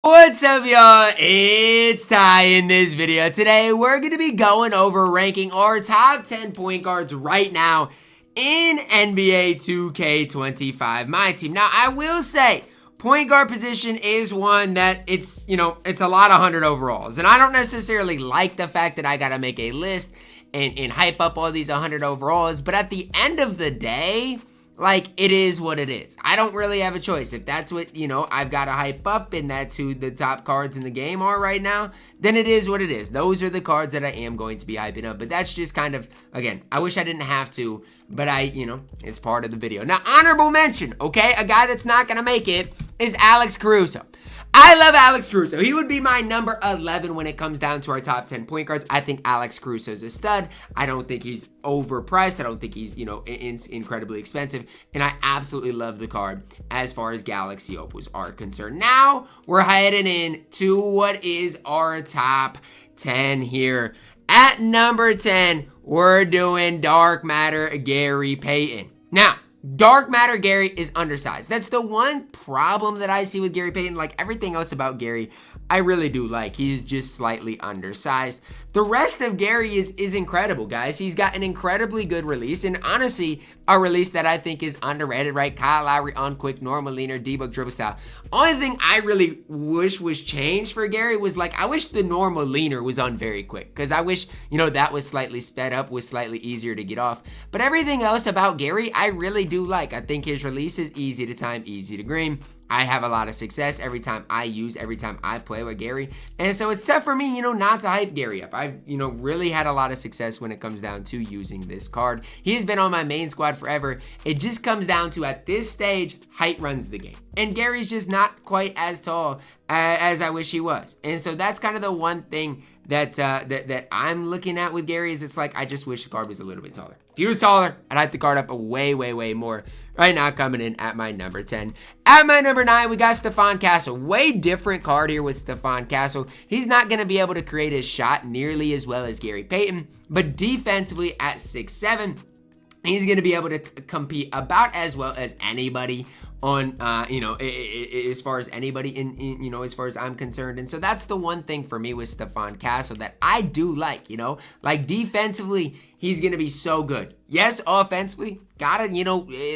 What's up, y'all? It's Ty in this video. Today, we're going to be going over ranking our top 10 point guards right now in NBA 2K25 MyTEAM. Now, I will say, point guard position is one that it's a lot of 100 overalls. And I don't necessarily like the fact that I got to make a list and hype up all these 100 overalls. But at the end of the day, like, it is what it is. I don't really have a choice. If that's what, I've got to hype up and that's who the top cards in the game are right now, then it is what it is. Those are the cards that I am going to be hyping up. But that's just kind of, again, I wish I didn't have to, but it's part of the video. Now, honorable mention, okay? A guy that's not going to make it is Alex Caruso. I love Alex Caruso. He would be my number 11 when it comes down to our top 10 point guards. I think Alex Caruso is a stud. I don't think he's overpriced. I don't think he's, incredibly expensive. And I absolutely love the card as far as Galaxy Opals are concerned. Now, we're heading in to what is our top 10 here. At number 10, we're doing Dark Matter Gary Payton. Now, Dark Matter Gary is undersized. That's the one problem that I see with Gary Payton. Like everything else about Gary, I really do like. He's just slightly undersized. The rest of Gary is incredible, guys. He's got an incredibly good release, and honestly, a release that I think is underrated, right? Kyle Lowry on quick, normal leaner, debug dribble style. Only thing I really wish was changed for Gary was like, I wish the normal leaner was on very quick, because I wish, that was slightly sped up, was slightly easier to get off. But everything else about Gary, I really do like. I think his release is easy to time, easy to green. I have a lot of success every time I play with Gary. And so it's tough for me, not to hype Gary up. I've, really had a lot of success when it comes down to using this card. He's been on my main squad forever. It just comes down to, at this stage, height runs the game. And Gary's just not quite as tall as I wish he was. And so that's kind of the one thing that I'm looking at with Gary is it's like, I just wish the card was a little bit taller. If he was taller, I'd hype the card up a way, way, way more. Right now, coming in at my number 10. At my number 9, we got Stephon Castle. Way different card here with Stephon Castle. He's not going to be able to create his shot nearly as well as Gary Payton, but defensively at 6'7", he's going to be able to compete about as well as anybody on, as far as anybody in as far as I'm concerned. And so that's the one thing for me with Stephon Castle that I do like, like defensively, he's going to be so good. Yes, offensively, gotta,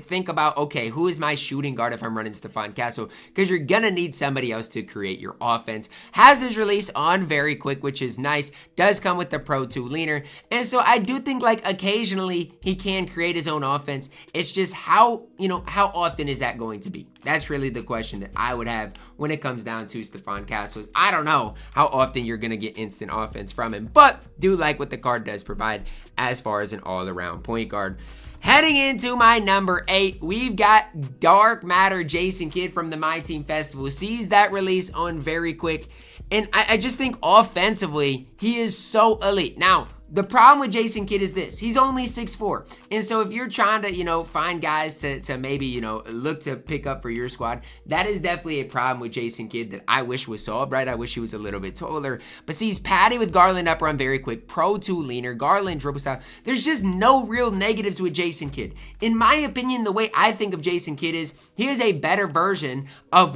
think about, okay, who is my shooting guard if I'm running Stephon Castle? Because you're going to need somebody else to create your offense. Has his release on very quick, which is nice. Does come with the Pro 2 leaner. And so I do think, like, occasionally he can create his own offense. It's just how often is that going to be? That's really the question that I would have when it comes down to Stephon Castle. I don't know how often you're going to get instant offense from him, but do like what the card does provide as far as an all-around point guard. Heading into my number 8, we've got Dark Matter Jason Kidd from the MyTEAM Festival. Sees that release on very quick, and I just think offensively, he is so elite. Now, the problem with Jason Kidd is this. He's only 6'4". And so if you're trying to, find guys to maybe, look to pick up for your squad, that is definitely a problem with Jason Kidd that I wish was solved, right? I wish he was a little bit taller. But see, he's patty with Garland up run very quick, Pro 2 leaner, Garland dribble style. There's just no real negatives with Jason Kidd. In my opinion, the way I think of Jason Kidd is he is a better version of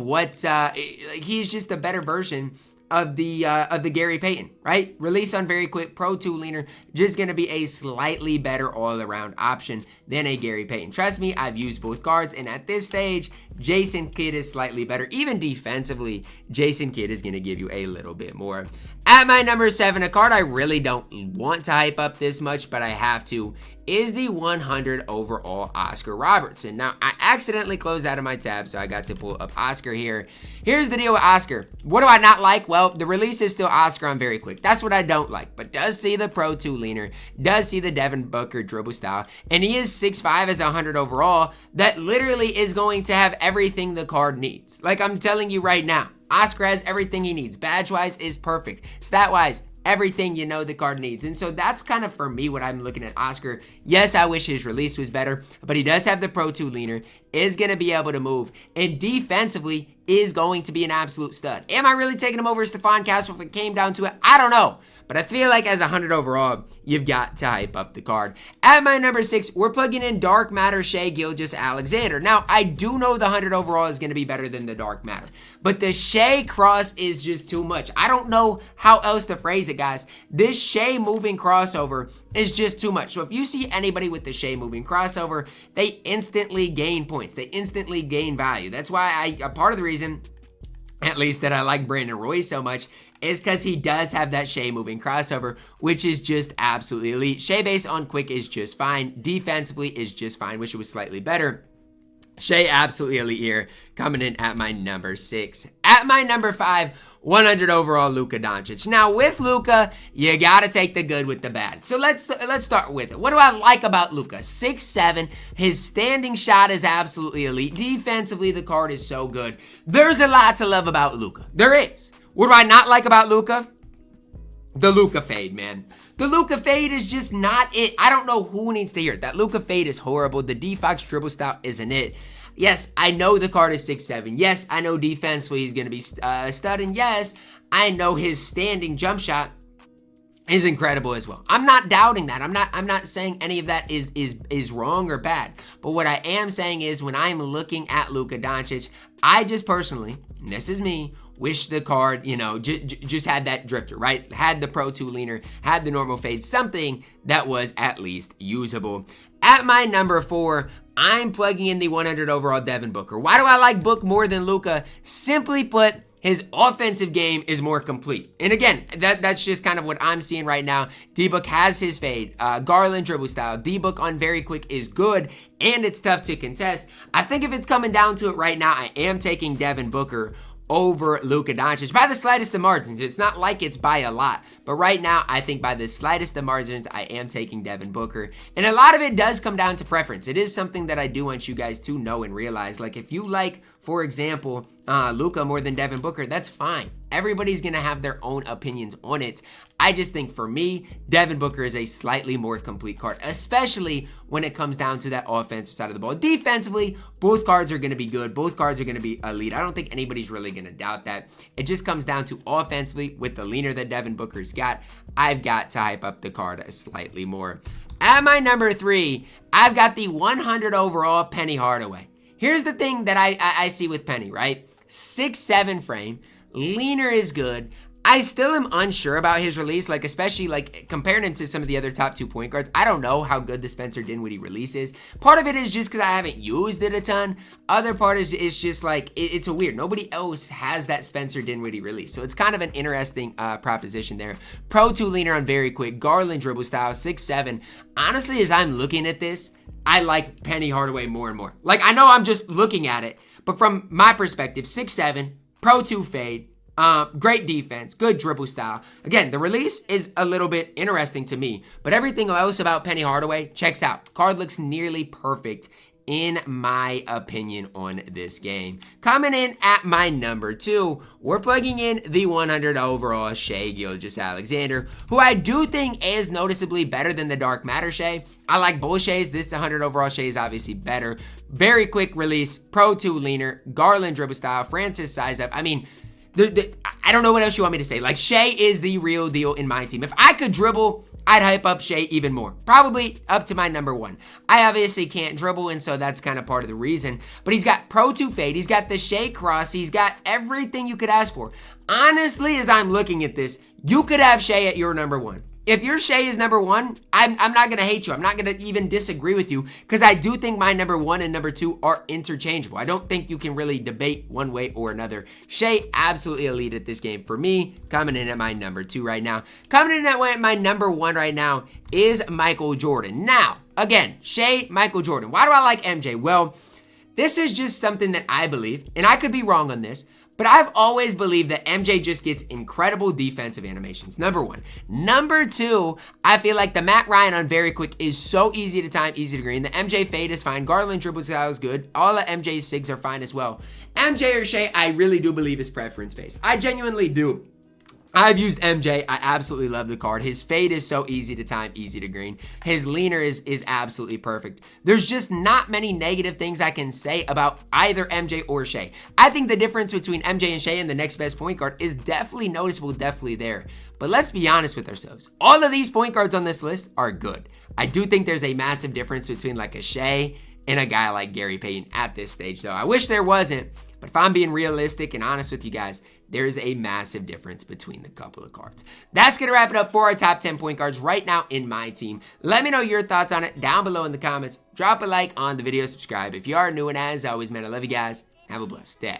he's just a better version of the Gary Payton, right? Release on very quick, Pro 2 leaner, just going to be a slightly better all-around option than a Gary Payton. Trust me, I've used both cards, and at this stage, Jason Kidd is slightly better. Even defensively, Jason Kidd is going to give you a little bit more. At my number 7, a card I really don't want to hype up this much, but I have to, is the 100 overall Oscar Robertson. Now, I accidentally closed out of my tab, so I got to pull up Oscar here. Here's the deal with Oscar. What do I not like? Well, the release is still Oscar on very quick. That's what I don't like, but does see the Pro 2 leaner, does see the Devin Booker dribble style, and he is 6'5" as 100 overall. That literally is going to have everything the card needs. Like I'm telling you right now, Oscar has everything he needs. Badge-wise is perfect. Stat-wise, everything the card needs. And so that's kind of for me what I'm looking at Oscar. Yes, I wish his release was better, but he does have the Pro 2 leaner, is going to be able to move, and defensively is going to be an absolute stud. Am I really taking him over Stephon Castle if it came down to it? I don't know. But I feel like as 100 overall, you've got to hype up the card. At my number 6, we're plugging in Dark Matter Shai Gilgeous-Alexander. Now, I do know the 100 overall is going to be better than the Dark Matter. But the Shai cross is just too much. I don't know how else to phrase it, guys. This Shai moving crossover is just too much. So if you see anybody with the Shai moving crossover, they instantly gain points. They instantly gain value. That's why a part of the reason, at least, that I like Brandon Roy so much is because he does have that Shai moving crossover, which is just absolutely elite. Shai base on quick is just fine. Defensively is just fine. Wish it was slightly better. Shai absolutely elite here, coming in at my number 6. At my number 5, 100 overall Luka Doncic. Now with Luka, you gotta take the good with the bad. So let's start with it. What do I like about Luka? 6'7", his standing shot is absolutely elite. Defensively, the card is so good. There's a lot to love about Luka. There is. What do I not like about Luka? The Luka fade, man. The Luka fade is just not it. I don't know who needs to hear it. That Luka fade is horrible. The D-Fox dribble style isn't it. Yes, I know the card is 6'7". Yes, I know defensively he's going to be studding. Yes, I know his standing jump shot is incredible as well. I'm not doubting that. I'm not saying any of that is wrong or bad. But what I am saying is when I'm looking at Luka Doncic, I just personally, and this is me, wish the card, you know, just had that drifter, right? Had the Pro 2 leaner, had the normal fade, something that was at least usable. At my number 4, I'm plugging in the 100 overall Devin Booker. Why do I like Book more than Luka? Simply put, his offensive game is more complete. And again, that's just kind of what I'm seeing right now. D-Book has his fade. Garland dribble style. D-Book on very quick is good, and it's tough to contest. I think if it's coming down to it right now, I am taking Devin Booker over Luka Doncic by the slightest of margins. It's not like it's by a lot, but right now I think by the slightest of margins I am taking Devin Booker, and a lot of it does come down to preference. It is something that I do want you guys to know and realize. Like if you like, for example, Luka more than Devin Booker, that's fine. Everybody's gonna have their own opinions on it. I just think for me, Devin Booker is a slightly more complete card, especially when it comes down to that offensive side of the ball. Defensively, both cards are going to be good. Both cards are going to be elite. I don't think anybody's really going to doubt that. It just comes down to offensively, with the leaner that Devin Booker's got, I've got to hype up the card slightly more. At my number 3, I've got the 100 overall Penny Hardaway. Here's the thing that I see with Penny, right? 6'7" frame, leaner is good. I still am unsure about his release, like especially like comparing him to some of the other top 2 point guards. I don't know how good the Spencer Dinwiddie release is. Part of it is just because I haven't used it a ton. Other part is just like, it's a weird. Nobody else has that Spencer Dinwiddie release. So it's kind of an interesting proposition there. Pro 2 leaner on very quick. Garland dribble style, 6'7". Honestly, as I'm looking at this, I like Penny Hardaway more and more. Like I know I'm just looking at it, but from my perspective, 6'7", Pro 2 fade. Great defense, good dribble style. Again, the release is a little bit interesting to me, but everything else about Penny Hardaway checks out. Card looks nearly perfect in my opinion on this game. Coming in at my number 2, we're plugging in the 100 overall Shai Gilgeous-Alexander, who I do think is noticeably better than the Dark Matter Shai. I like both Shais. This 100 overall Shai is obviously better. Very quick release, Pro 2 leaner, Garland dribble style, Francis size up. I mean, I don't know what else you want me to say. Like, Shai is the real deal in my team. If I could dribble, I'd hype up Shai even more. Probably up to my number 1. I obviously can't dribble, and so that's kind of part of the reason. But he's got Pro 2 fade. He's got the Shai cross. He's got everything you could ask for. Honestly, as I'm looking at this, you could have Shai at your number 1. If your Shai is number 1, I'm not going to hate you. I'm not going to even disagree with you because I do think my number 1 and number 2 are interchangeable. I don't think you can really debate one way or another. Shai absolutely elite at this game for me, coming in at my number 2 right now. Coming in at my number 1 right now is Michael Jordan. Now, again, Shai, Michael Jordan. Why do I like MJ? Well, this is just something that I believe, and I could be wrong on this, but I've always believed that MJ just gets incredible defensive animations, number 1. Number 2, I feel like the Matt Ryan on very quick is so easy to time, easy to green. The MJ fade is fine. Garland dribble style is good. All of MJ's sigs are fine as well. MJ or Shai, I really do believe is preference based. I genuinely do. I've used MJ. I absolutely love the card. His fade is so easy to time, easy to green. His leaner is absolutely perfect. There's just not many negative things I can say about either MJ or Shai. I think the difference between MJ and Shai and the next best point guard is definitely noticeable, definitely there. But let's be honest with ourselves. All of these point guards on this list are good. I do think there's a massive difference between like a Shai and a guy like Gary Payton at this stage, though. I wish there wasn't. But if I'm being realistic and honest with you guys, there's a massive difference between the couple of cards. That's going to wrap it up for our top 10 point guards right now in my team. Let me know your thoughts on it down below in the comments. Drop a like on the video, subscribe if you are new, and as always, man, I love you guys. Have a blessed day.